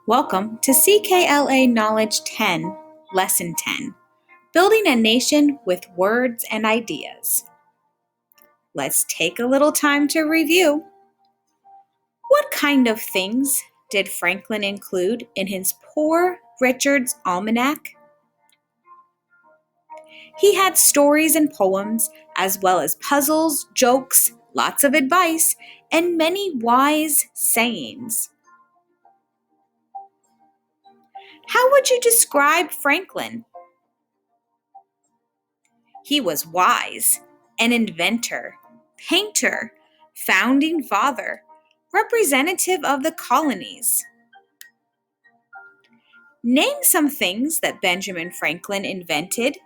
Welcome to CKLA Knowledge 10, Lesson 10, Building a Nation with Words and Ideas. Let's take a little time to review. What kind of things did Franklin include in his Poor Richard's Almanac? He had stories and poems, as well as puzzles, jokes, lots of advice, and many wise sayings. How would you describe Franklin? He was wise, an inventor, painter, founding father, representative of the colonies. Name some things that Benjamin Franklin invented.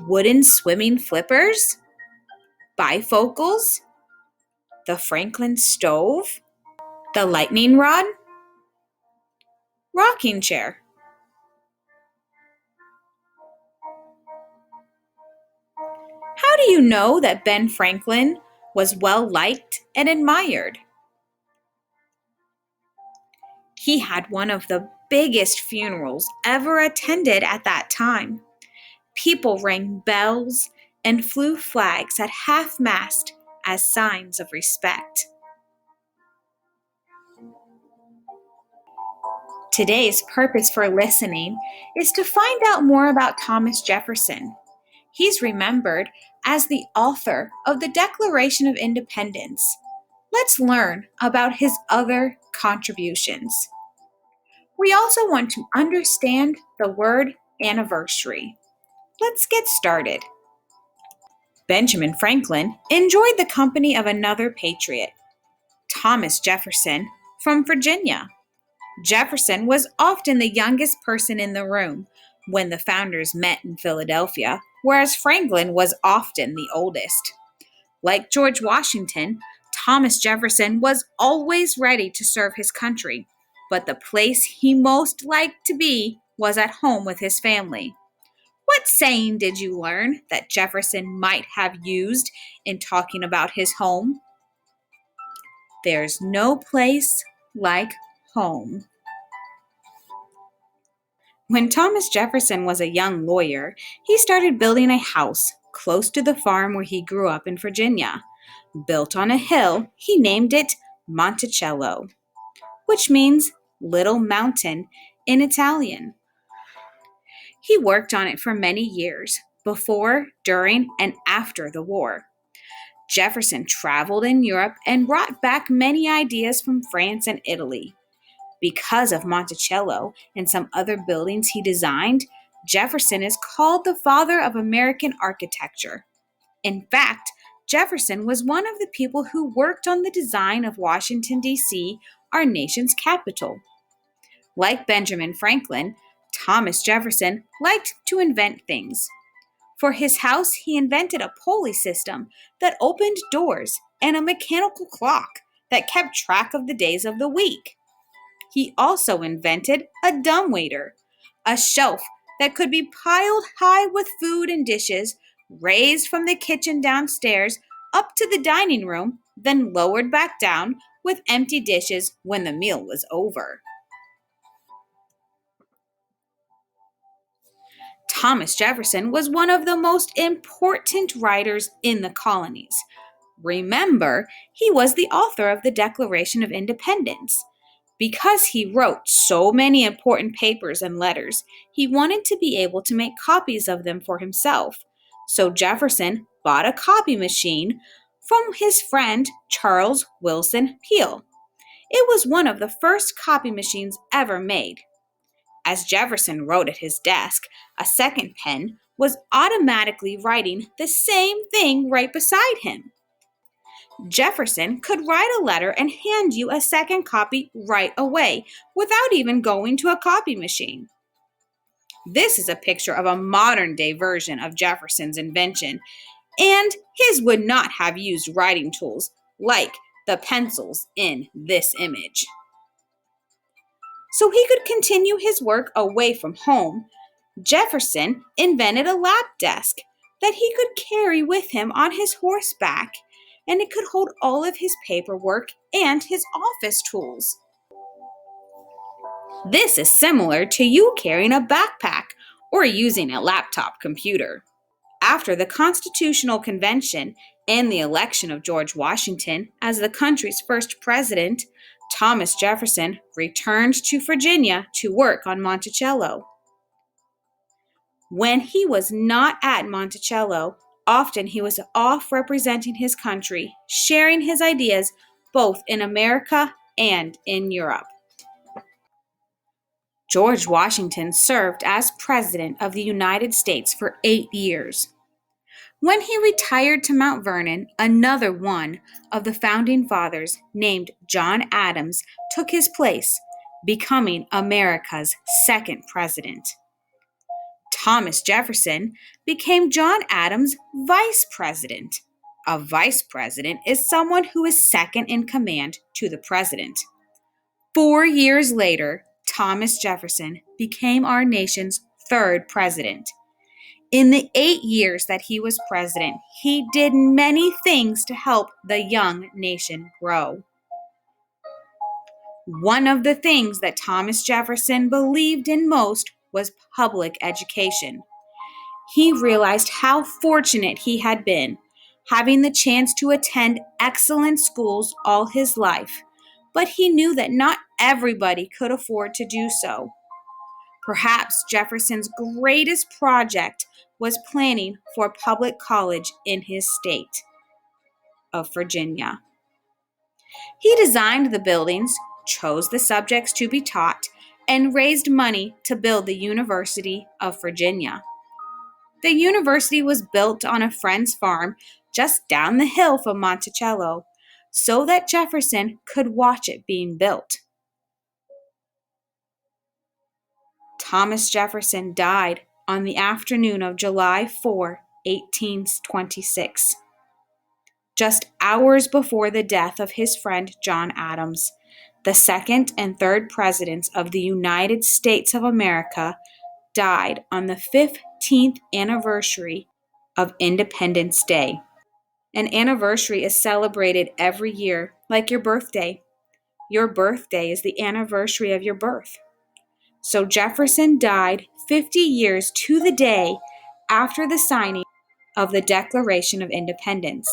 Wooden swimming flippers, bifocals, the Franklin stove, the lightning rod, rocking chair. How do you know that Ben Franklin was well liked and admired? He had one of the biggest funerals ever attended at that time. People rang bells and flew flags at half-mast as signs of respect. Today's purpose for listening is to find out more about Thomas Jefferson. He's remembered as the author of the Declaration of Independence. Let's learn about his other contributions. We also want to understand the word anniversary. Let's get started. Benjamin Franklin enjoyed the company of another patriot, Thomas Jefferson, from Virginia. Jefferson was often the youngest person in the room when the founders met in Philadelphia, whereas Franklin was often the oldest. Like George Washington, Thomas Jefferson was always ready to serve his country, but the place he most liked to be was at home with his family. What saying did you learn that Jefferson might have used in talking about his home? There's no place like home. When Thomas Jefferson was a young lawyer, he started building a house close to the farm where he grew up in Virginia. Built on a hill, he named it Monticello, which means little mountain in Italian. He worked on it for many years, before, during, and after the war. Jefferson traveled in Europe and brought back many ideas from France and Italy. Because of Monticello and some other buildings he designed, Jefferson is called the father of American architecture. In fact, Jefferson was one of the people who worked on the design of Washington, D.C., our nation's capital. Like Benjamin Franklin, Thomas Jefferson liked to invent things. For his house, he invented a pulley system that opened doors and a mechanical clock that kept track of the days of the week. He also invented a dumbwaiter, a shelf that could be piled high with food and dishes, raised from the kitchen downstairs up to the dining room, then lowered back down with empty dishes when the meal was over. Thomas Jefferson was one of the most important writers in the colonies. Remember, he was the author of the Declaration of Independence. Because he wrote so many important papers and letters, he wanted to be able to make copies of them for himself. So Jefferson bought a copy machine from his friend Charles Wilson Peel. It was one of the first copy machines ever made. As Jefferson wrote at his desk, a second pen was automatically writing the same thing right beside him. Jefferson could write a letter and hand you a second copy right away without even going to a copy machine. This is a picture of a modern-day version of Jefferson's invention, and his would not have used writing tools like the pencils in this image. So he could continue his work away from home, Jefferson invented a lap desk that he could carry with him on his horseback, and it could hold all of his paperwork and his office tools. This is similar to you carrying a backpack or using a laptop computer. After the Constitutional Convention and the election of George Washington as the country's first president, Thomas Jefferson returned to Virginia to work on Monticello. When he was not at Monticello, often he was off representing his country, sharing his ideas both in America and in Europe. George Washington served as President of the United States for 8 years. When he retired to Mount Vernon, another one of the founding fathers, named John Adams, took his place, becoming America's second president. Thomas Jefferson became John Adams' vice president. A vice president is someone who is second in command to the president. 4 years later, Thomas Jefferson became our nation's third president. In the 8 years that he was president, he did many things to help the young nation grow. One of the things that Thomas Jefferson believed in most was public education. He realized how fortunate he had been, having the chance to attend excellent schools all his life, but he knew that not everybody could afford to do so. Perhaps Jefferson's greatest project was planning for a public college in his state of Virginia. He designed the buildings, chose the subjects to be taught, and raised money to build the University of Virginia. The university was built on a friend's farm just down the hill from Monticello, so that Jefferson could watch it being built. Thomas Jefferson died on the afternoon of July 4, 1826, just hours before the death of his friend John Adams. The second and third presidents of the United States of America died on the 15th anniversary of Independence Day. An anniversary is celebrated every year, like your birthday. Your birthday is the anniversary of your birth. So Jefferson died 50 years to the day after the signing of the Declaration of Independence.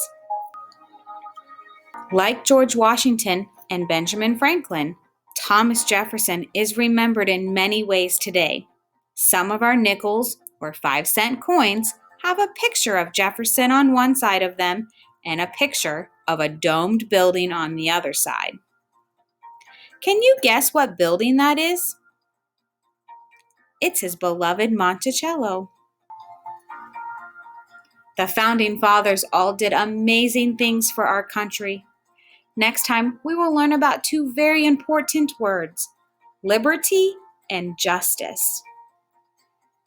Like George Washington and Benjamin Franklin, Thomas Jefferson is remembered in many ways today. Some of our nickels or 5-cent coins have a picture of Jefferson on one side of them and a picture of a domed building on the other side. Can you guess what building that is? It's his beloved Monticello. The founding fathers all did amazing things for our country. Next time, we will learn about 2 very important words, liberty and justice.